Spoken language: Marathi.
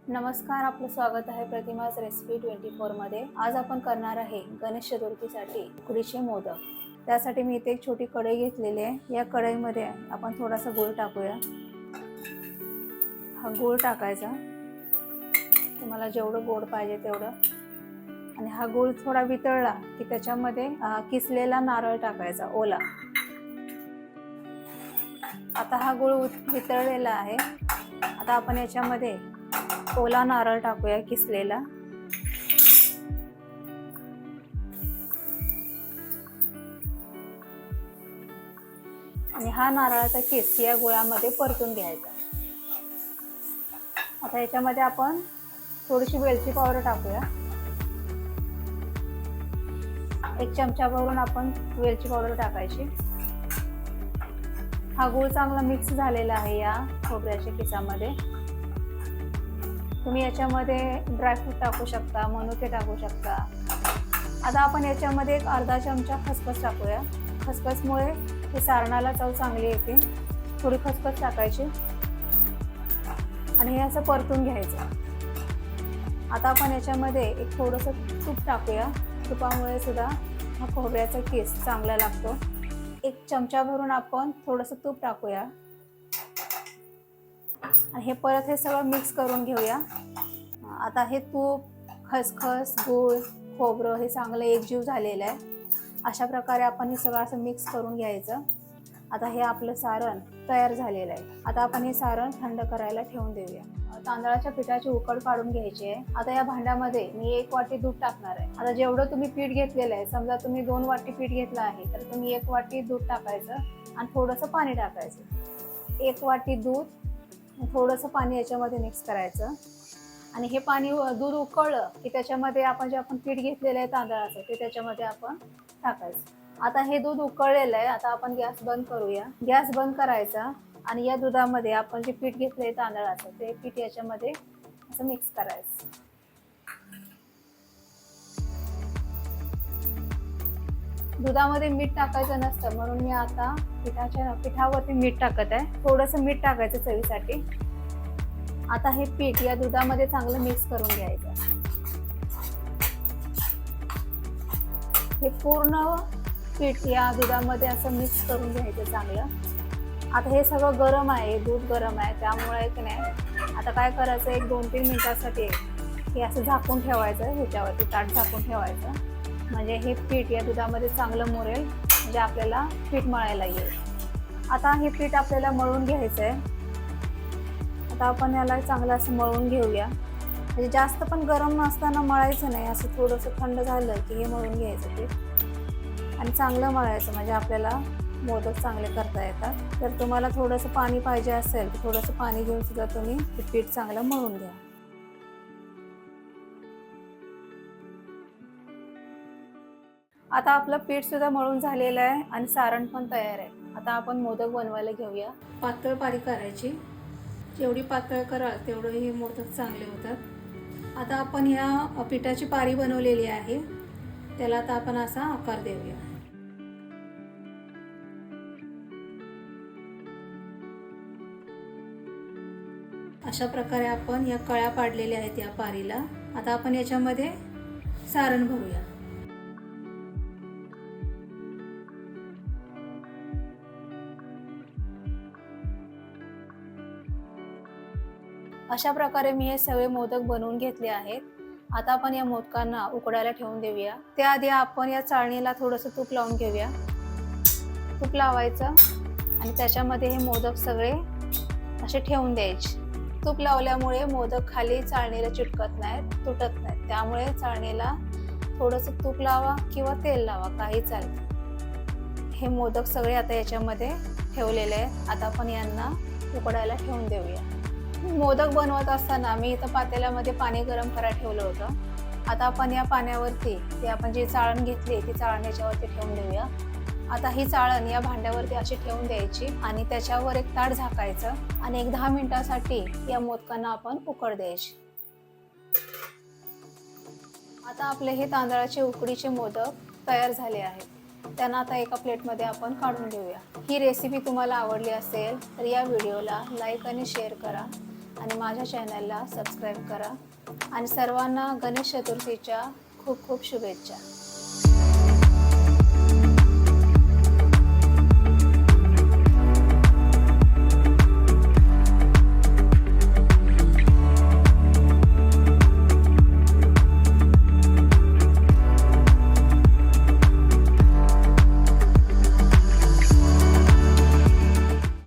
नमस्कार, आपलं स्वागत आहे प्रतिमाज रेसिपी 24 मध्ये। आज आपण करणार आहे गणेश चतुर्थीसाठी उकडीचे मोदक। त्यासाठी मी इथे एक छोटी कढई घेतलेली आहे। या कढईमध्ये आपण थोडासा गूळ टाकूया। हा गूळ टाकायचा, तुम्हाला जेवढं गोड पाहिजे तेवढं। आणि हा गूळ थोडा वितळला की त्याच्यामध्ये किसलेला नारळ टाकायचा ओला। आता हा गूळ वितळलेला आहे। आता आपण याच्यामध्ये ओला नारळ टाकूया किसलेला। आणि हा नारळाचा किस या गुळामध्ये परतून घ्यायचा। आता याच्यामध्ये आपण थोडीशी वेलची पावडर टाकूया। 1 चमचा भरून आपण वेलची पावडर टाकायची। हा गूळ चांगला मिक्स झालेला आहे या खोबऱ्याच्या किसामध्ये। तुम्ही याच्यामध्ये ड्रायफ्रूट टाकू शकता, मनुके टाकू शकता। आता आपण याच्यामध्ये एक अर्धा चमचा खसखस टाकूया। खसखसमुळे हे सारणाला चव चांगली येते। थोडी खसखस टाकायची आणि हे असं परतून घ्यायचं। आता आपण याच्यामध्ये एक थोडंसं तूप टाकूया। तुपामुळे सुद्धा हा खोबऱ्याचा किस चांगला लागतो। 1 चमचा भरून आपण थोडंसं तूप टाकूया आणि हे परत हे सगळं मिक्स करून घेऊया। आता हे तूप, खसखस, गूळ, खोबरं हे चांगलं एकजीव झालेलं आहे। अशा प्रकारे आपण हे सगळं असं मिक्स करून घ्यायचं। आता हे आपलं सारण तयार झालेलं आहे। आता आपण हे सारण थंड करायला ठेवून देऊया। तांदळाच्या पिठाची उकड काढून घ्यायची आहे। आता या भांड्यामध्ये मी 1 वाटी दूध टाकणार आहे। आता जेवढं तुम्ही पीठ घेतलेलं आहे, समजा तुम्ही 2 वाटी पीठ घेतलं आहे तर तुम्ही 1 वाटी दूध टाकायचं आणि थोडंसं पाणी टाकायचं। 1 वाटी दूध, थोडंसं पाणी याच्यामध्ये मिक्स करायचं आणि हे पाणी दूध उकळलं की त्याच्यामध्ये आपण पीठ घेतलेलं आहे तांदळाचं ते त्याच्यामध्ये आपण टाकायचं। आता हे दूध उकळलेलं आहे। आता आपण गॅस बंद करूया। गॅस बंद करायचा आणि या दुधामध्ये आपण जे पीठ घेतलंय तांदळाचं ते पीठ याच्यामध्ये असं मिक्स करायचं। दुधामध्ये मीठ टाकायचं नसतं म्हणून मी आता पिठावरती मीठ टाकत आहे। थोडंसं मीठ टाकायचं चवीसाठी। आता हे पीठ या दुधामध्ये चांगलं मिक्स करून घ्यायचं। हे पूर्ण पीठ या दुधामध्ये असं मिक्स करून घ्यायचं चांगलं। आता हे सगळं गरम आहे, दूध गरम आहे, त्यामुळे की नाही आता काय करायचं, 1-2-3 मिनिटासाठी हे असं झाकून ठेवायचं। ह्याच्यावरती ताट झाकून ठेवायचं म्हणजे हे पीठ या दुधामध्ये चांगलं मुरेल, म्हणजे आपल्याला पीठ मळायला येईल। आता हे पीठ आपल्याला मळून घ्यायचं आहे। आता आपण याला चांगलं असं मळून घेऊया। म्हणजे जास्त पण गरम नसताना मळायचं नाही, असं थोडंसं थंड झालं की हे मळून घ्यायचं पीठ आणि चांगलं मळायचं, म्हणजे आपल्याला मोदक चांगले करता येतात। तर तुम्हाला थोडंसं पाणी पाहिजे असेल तर थोडंसं पाणी घेऊन सुद्धा तुम्ही हे पीठ चांगलं मळून घ्या। आता आपलं पीठ सुद्धा मळून झालेलं आहे आणि सारण पण तयार आहे। आता आपण मोदक बनवायला घेऊया। पातळ पारी करायची, जेवढी पातळ कराल तेवढं हे मोदक चांगले होतात। आता आपण ह्या पिठाची पारी बनवलेली आहे, त्याला आता आपण असा आकार देऊया। अशा प्रकारे आपण या कळ्या पाडलेल्या आहेत या पारीला। आता आपण याच्यामध्ये सारण भरूया। अशा प्रकारे मी हे सगळे मोदक बनवून घेतले आहेत। आता आपण या मोदकांना उकडायला ठेवून देऊया। त्याआधी आपण या चाळणीला थोडंसं तूप लावून घेऊया। तूप लावायचं आणि त्याच्यामध्ये हे मोदक सगळे असे ठेवून द्यायचे। तूप लावल्यामुळे मोदक खाली चाळणीला चिटकत नाहीत, तुटत नाहीत। त्यामुळे चाळणीला थोडंसं तूप लावा किंवा तेल लावा, काही चालतं। हे मोदक सगळे आता याच्यामध्ये ठेवलेले आहेत। आता आपण यांना उकडायला ठेवून देऊया। मोदक बनवत असताना मी इथं पातेल्यामध्ये पाणी गरम करायला ठेवलं होतं। आता आपण या पाण्यावरती ते आपण जी चाळण घेतली ती चाळण याच्यावरती ठेवून देऊया। आता ही चाळण या भांड्यावरती अशी ठेवून द्यायची आणि त्याच्यावर एक ताट झाकायचं आणि एक 10 मिनिटासाठी या मोदकांना आपण उकड द्यायची। आता आपले हे तांदळाचे उकडीचे मोदक तयार झाले आहेत। त्यांना आता एका प्लेटमध्ये आपण काढून घेऊया। ही रेसिपी तुम्हाला आवडली असेल तर या व्हिडिओला लाईक आणि शेअर करा आणि माझ्या चॅनलला सबस्क्राईब करा आणि सर्वांना गणेश चतुर्थीच्या खूप खूप शुभेच्छा.